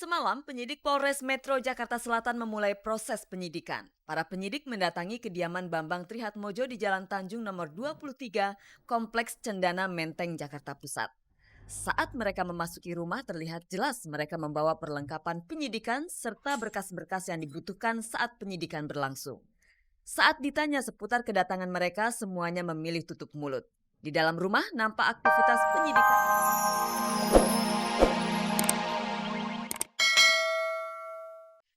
Semalam, penyidik Polres Metro Jakarta Selatan memulai proses penyidikan. Para penyidik mendatangi kediaman Bambang Trihatmojo di Jalan Tanjung nomor 23, Kompleks Cendana Menteng, Jakarta Pusat. Saat mereka memasuki rumah, terlihat jelas mereka membawa perlengkapan penyidikan serta berkas-berkas yang dibutuhkan saat penyidikan berlangsung. Saat ditanya seputar kedatangan mereka, semuanya memilih tutup mulut. Di dalam rumah nampak aktivitas penyidikan.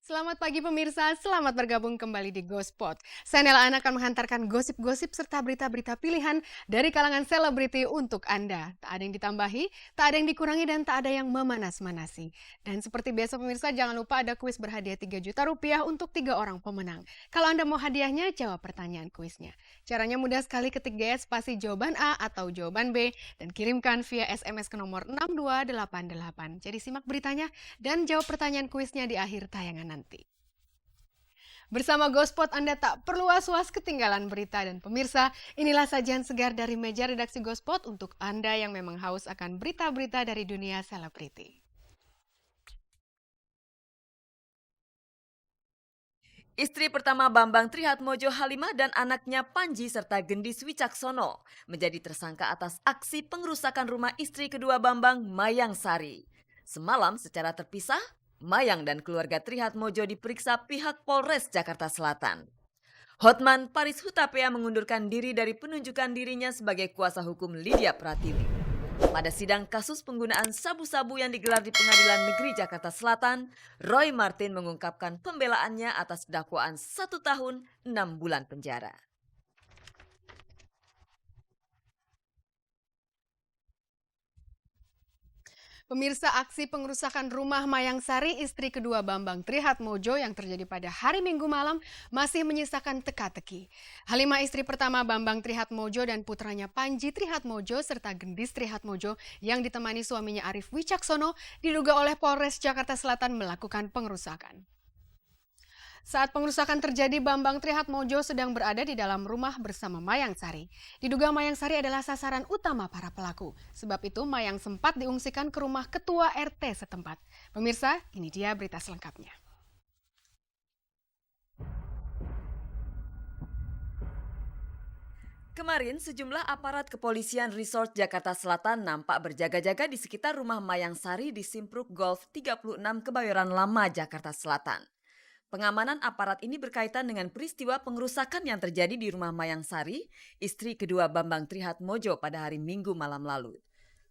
Selamat pagi pemirsa, selamat bergabung kembali di GoSpot. Saya Nela Ana akan menghantarkan gosip-gosip serta berita-berita pilihan dari kalangan selebriti untuk Anda. Tak ada yang ditambahi, tak ada yang dikurangi, dan tak ada yang memanas-manasi. Dan seperti biasa pemirsa, jangan lupa ada kuis berhadiah 3 juta rupiah untuk 3 orang pemenang. Kalau Anda mau hadiahnya, jawab pertanyaan kuisnya. Caranya mudah sekali, ketik GS spasi jawaban A atau jawaban B dan kirimkan via SMS ke nomor 6288. Jadi simak beritanya dan jawab pertanyaan kuisnya di akhir tayangan nanti. Bersama GoSpot Anda tak perlu was-was ketinggalan berita, dan pemirsa, inilah sajian segar dari meja redaksi GoSpot untuk Anda yang memang haus akan berita-berita dari dunia selebriti. Istri pertama Bambang Trihatmojo, Halimah, dan anaknya Panji serta Gendis Wicaksono menjadi tersangka atas aksi pengerusakan rumah istri kedua Bambang, Mayang Sari. Semalam secara terpisah, Mayang dan keluarga Trihatmojo diperiksa pihak Polres Jakarta Selatan. Hotman Paris Hutapea mengundurkan diri dari penunjukan dirinya sebagai kuasa hukum Lydia Pratiwi. Pada sidang kasus penggunaan sabu-sabu yang digelar di Pengadilan Negeri Jakarta Selatan, Roy Martin mengungkapkan pembelaannya atas dakwaan 1 tahun 6 bulan penjara. Pemirsa, aksi pengerusakan rumah Mayang Sari, istri kedua Bambang Trihatmojo yang terjadi pada hari Minggu malam masih menyisakan teka-teki. Halimah, istri pertama Bambang Trihatmojo, dan putranya Panji Trihatmojo serta Gendis Trihatmojo yang ditemani suaminya Arif Wicaksono diduga oleh Polres Jakarta Selatan melakukan pengerusakan. Saat pengerusakan terjadi, Bambang Trihatmojo sedang berada di dalam rumah bersama Mayang Sari. Diduga Mayang Sari adalah sasaran utama para pelaku. Sebab itu Mayang sempat diungsikan ke rumah ketua RT setempat. Pemirsa, ini dia berita selengkapnya. Kemarin, sejumlah aparat kepolisian Resort Jakarta Selatan nampak berjaga-jaga di sekitar rumah Mayang Sari di Simpruk Golf 36 Kebayoran Lama, Jakarta Selatan. Pengamanan aparat ini berkaitan dengan peristiwa pengerusakan yang terjadi di rumah Mayang Sari, istri kedua Bambang Trihatmojo pada hari Minggu malam lalu.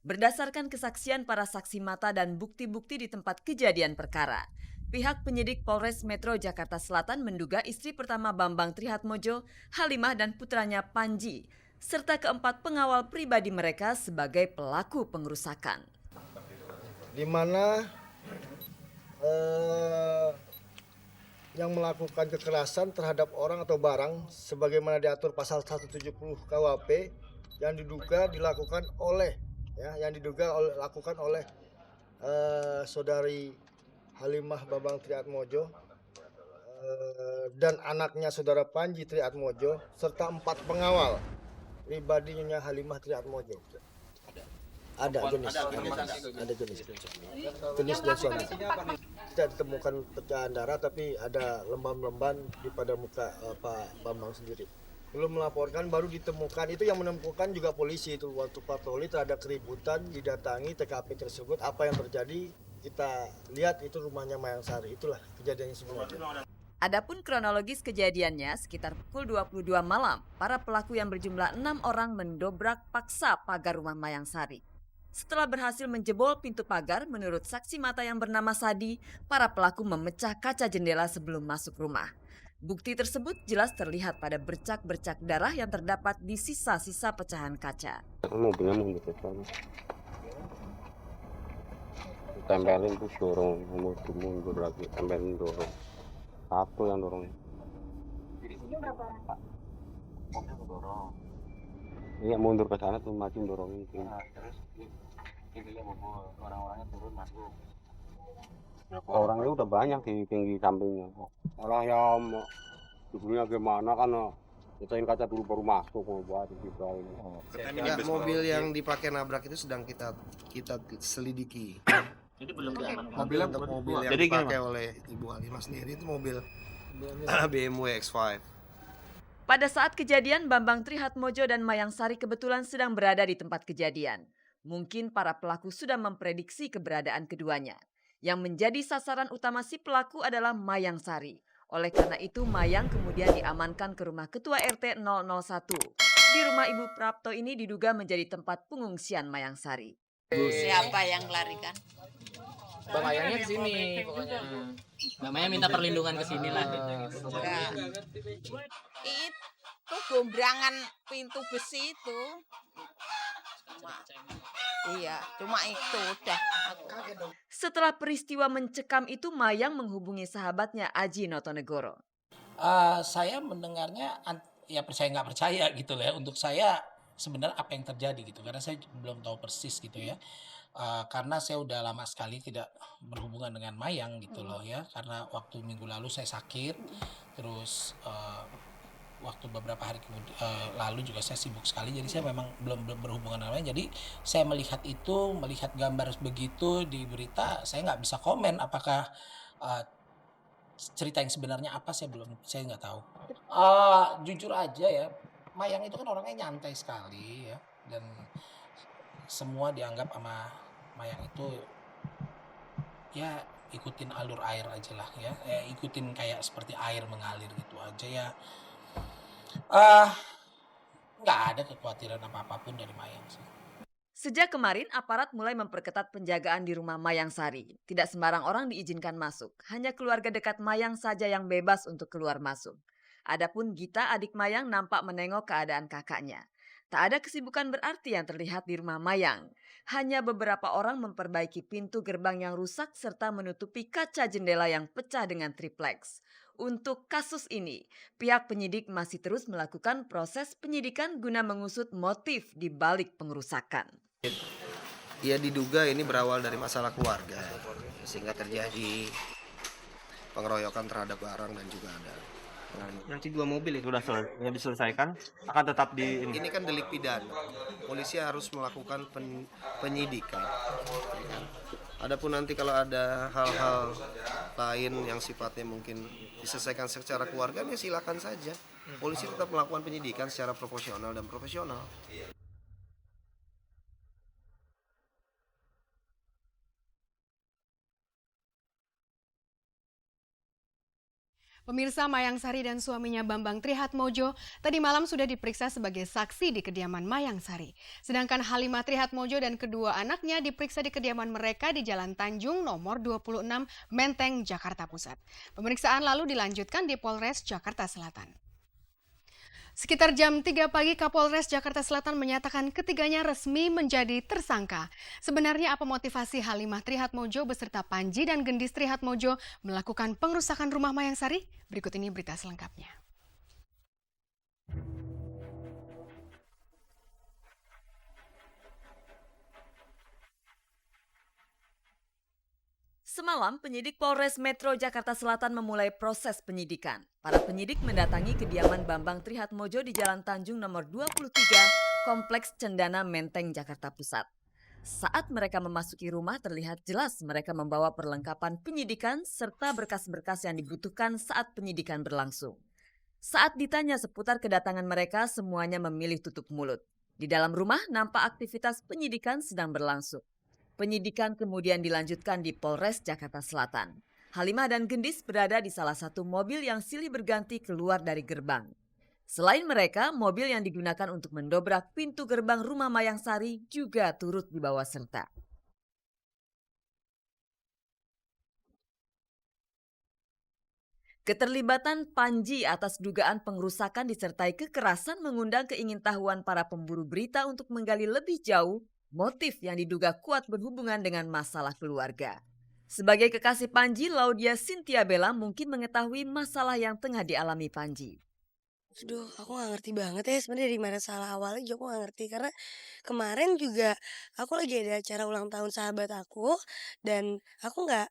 Berdasarkan kesaksian para saksi mata dan bukti-bukti di tempat kejadian perkara, pihak penyidik Polres Metro Jakarta Selatan menduga istri pertama Bambang Trihatmojo, Halimah, dan putranya Panji, serta keempat pengawal pribadi mereka sebagai pelaku pengerusakan. Di mana yang melakukan kekerasan terhadap orang atau barang sebagaimana diatur pasal 170 KUHP yang diduga dilakukan oleh saudari Halimah Bambang Trihatmojo dan anaknya saudara Panji Trihatmojo serta 4 pengawal pribadinya Halimah Trihatmojo. Ada jenis dan suami. Tidak ditemukan pecahan darah, tapi ada lembam-lemban di pada muka Pak Bambang sendiri. Belum melaporkan, baru ditemukan. Itu yang menemukan juga polisi itu waktu patroli terhadap keributan, didatangi TKP tersebut. Apa yang terjadi kita lihat itu rumahnya Mayang Sari. Itulah kejadiannya sebenarnya. Adapun kronologis kejadiannya, sekitar pukul 22 malam, para pelaku yang berjumlah 6 orang mendobrak paksa pagar rumah Mayang Sari. Setelah berhasil menjebol pintu pagar, menurut saksi mata yang bernama Sadi, para pelaku memecah kaca jendela sebelum masuk rumah. Bukti tersebut jelas terlihat pada bercak-bercak darah yang terdapat di sisa-sisa pecahan kaca. Mobilnya mundur ke sana. Tempelin tuh dorong, mundur lagi, tempelin dorong. Satu yang dorongnya. Di sini berapa orang, Pak? Mobil dorong. Iya, mundur ke sana tuh makin dorongin. Nah, terus pintunya bobol, orang-orangnya turun masuk. Orangnya udah banyak di tinggi sampingnya. Orang yang dulunya gimana kan pecahin kaca dulu baru masuk mau buat gitu ini. Ya, mobil yang dipakai nabrak itu sedang kita selidiki. Jadi belum Oke. diamankan. Mobilnya Untuk mobil dua. yang Jadi gini, dipakai oleh Ibu Halimah sendiri itu mobil BMW X5. Pada saat kejadian, Bambang Trihatmojo dan Mayang Sari kebetulan sedang berada di tempat kejadian. Mungkin para pelaku sudah memprediksi keberadaan keduanya. Yang menjadi sasaran utama si pelaku adalah Mayang Sari. Oleh karena itu, Mayang kemudian diamankan ke rumah Ketua RT 001. Di rumah Ibu Prapto ini diduga menjadi tempat pengungsian Mayang Sari. Siapa yang melarikan? Bang Ayangnya ke sini pokoknya. Bang Maya minta perlindungan ke sini lah. Enggak. Itu gombrangan pintu besi itu. Cuma itu udah. Setelah peristiwa mencekam itu, Mayang menghubungi sahabatnya Aji Notonegoro. Saya mendengarnya ya percaya nggak percaya gitu lah ya. Untuk saya sebenarnya apa yang terjadi gitu karena saya belum tahu persis gitu ya. Karena saya udah lama sekali tidak berhubungan dengan Mayang gitu loh ya, karena waktu minggu lalu saya sakit, terus waktu beberapa hari lalu juga saya sibuk sekali, jadi saya memang belum berhubungan dengan Mayang. Jadi saya melihat gambar begitu di berita, saya nggak bisa komen apakah cerita yang sebenarnya apa, saya nggak tahu. Jujur aja ya, Mayang itu kan orangnya nyantai sekali ya, dan semua dianggap sama Mayang itu ya ikutin alur air aja lah ya, ikutin kayak seperti air mengalir gitu aja ya. Nggak ada kekhawatiran apapun dari Mayang sih. Sejak kemarin, aparat mulai memperketat penjagaan di rumah Mayang Sari. Tidak sembarang orang diizinkan masuk, hanya keluarga dekat Mayang saja yang bebas untuk keluar masuk. Adapun Gita, adik Mayang, nampak menengok keadaan kakaknya. Tak ada kesibukan berarti yang terlihat di rumah Mayang. Hanya beberapa orang memperbaiki pintu gerbang yang rusak serta menutupi kaca jendela yang pecah dengan triplex. Untuk kasus ini, pihak penyidik masih terus melakukan proses penyidikan guna mengusut motif di balik pengerusakan. Ya diduga ini berawal dari masalah keluarga sehingga terjadi pengeroyokan terhadap barang dan juga ada. Yang 2 mobil itu sudah diselesaikan, akan tetap di ini. Ini kan delik pidana. Polisi harus melakukan penyidikan. Adapun nanti kalau ada hal-hal lain yang sifatnya mungkin diselesaikan secara keluarga, ya silakan saja. Polisi tetap melakukan penyidikan secara proporsional dan profesional. Pemirsa, Mayang Sari dan suaminya Bambang Trihatmojo tadi malam sudah diperiksa sebagai saksi di kediaman Mayang Sari. Sedangkan Halimah Trihatmojo dan kedua anaknya diperiksa di kediaman mereka di Jalan Tanjung nomor 26 Menteng, Jakarta Pusat. Pemeriksaan lalu dilanjutkan di Polres Jakarta Selatan. Sekitar jam 3 pagi, Kapolres Jakarta Selatan menyatakan ketiganya resmi menjadi tersangka. Sebenarnya apa motivasi Halimah Trihatmojo beserta Panji dan Gendis Trihatmojo melakukan pengerusakan rumah Mayang Sari? Berikut ini berita selengkapnya. Semalam, penyidik Polres Metro Jakarta Selatan memulai proses penyidikan. Para penyidik mendatangi kediaman Bambang Trihatmojo di Jalan Tanjung nomor 23, Kompleks Cendana Menteng, Jakarta Pusat. Saat mereka memasuki rumah, terlihat jelas mereka membawa perlengkapan penyidikan serta berkas-berkas yang dibutuhkan saat penyidikan berlangsung. Saat ditanya seputar kedatangan mereka, semuanya memilih tutup mulut. Di dalam rumah, nampak aktivitas penyidikan sedang berlangsung. Penyidikan kemudian dilanjutkan di Polres Jakarta Selatan. Halimah dan Gendis berada di salah satu mobil yang silih berganti keluar dari gerbang. Selain mereka, mobil yang digunakan untuk mendobrak pintu gerbang rumah Mayang Sari juga turut dibawa serta. Keterlibatan Panji atas dugaan pengerusakan disertai kekerasan mengundang keingintahuan para pemburu berita untuk menggali lebih jauh motif yang diduga kuat berhubungan dengan masalah keluarga. Sebagai kekasih Panji, Laudia Cynthia Bella mungkin mengetahui masalah yang tengah dialami Panji. Aduh, aku nggak ngerti banget ya sebenarnya dari mana salah awalnya juga aku nggak ngerti karena kemarin juga aku lagi ada acara ulang tahun sahabat aku dan aku nggak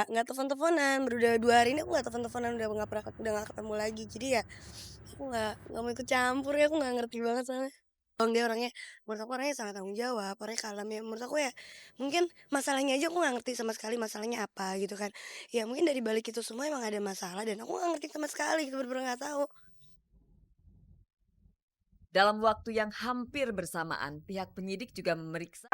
telepon-teleponan, baru udah 2 hari ini aku nggak telepon-teleponan, udah nggak ketemu lagi, jadi ya aku nggak mau ikut campur ya, aku nggak ngerti banget soalnya. Dia orangnya menurut aku orangnya sangat tanggung jawab, orangnya kalem ya, menurut aku ya mungkin masalahnya aja aku nggak ngerti sama sekali masalahnya apa gitu kan. Ya mungkin dari balik itu semua emang ada masalah dan aku nggak ngerti sama sekali gitu, bener-bener nggak tahu. Dalam waktu yang hampir bersamaan, pihak penyidik juga memeriksa